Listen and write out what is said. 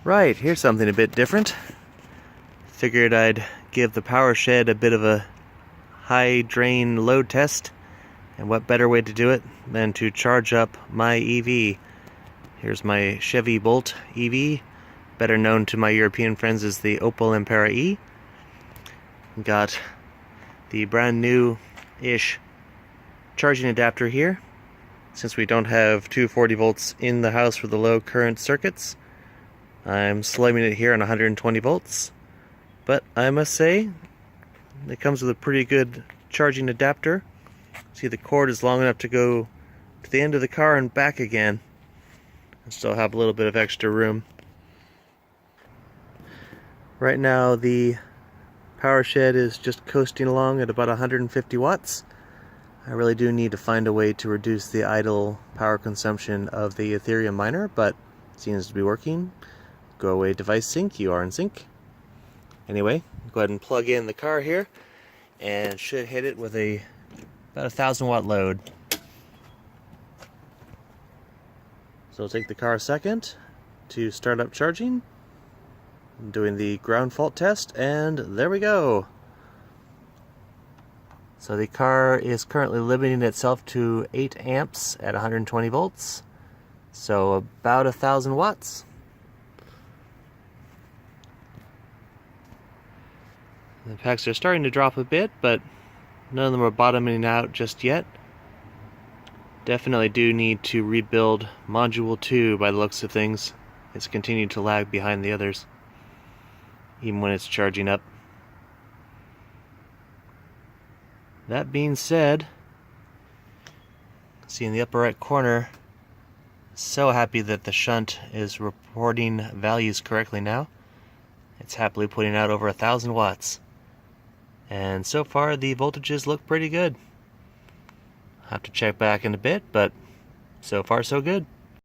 Right, here's something a bit different. Figured I'd give the PowerShed a bit of a high drain load test, and what better way to do it than to charge up my EV. Here's my Chevy Bolt EV, better known to my European friends as the Opel Ampera E. Got the brand new-ish charging adapter here, since we don't have 240 volts in the house for the low current circuits. I'm slamming it here on 120 volts, but I must say it comes with a pretty good charging adapter. See, the cord is long enough to go to the end of the car and back again, and still have a little bit of extra room. Right now the PowerShed is just coasting along at about 150 watts. I really do need to find a way to reduce the idle power consumption of the Ethereum miner, but it seems to be working. Go away device sync, you are in sync. Anyway, go ahead and plug in the car here, and should hit it with about 1,000 watt load. So it'll take the car a second to start up charging. I'm doing the ground fault test, and there we go. So the car is currently limiting itself to 8 amps at 120 volts, so about 1,000 watts. The packs are starting to drop a bit, but none of them are bottoming out just yet. Definitely do need to rebuild Module 2 by the looks of things. It's continued to lag behind the others, even when it's charging up. That being said, see in the upper right corner, so happy that the shunt is reporting values correctly now. It's happily putting out over 1,000 watts. And so far the voltages look pretty good. I'll have to check back in a bit, but so far so good.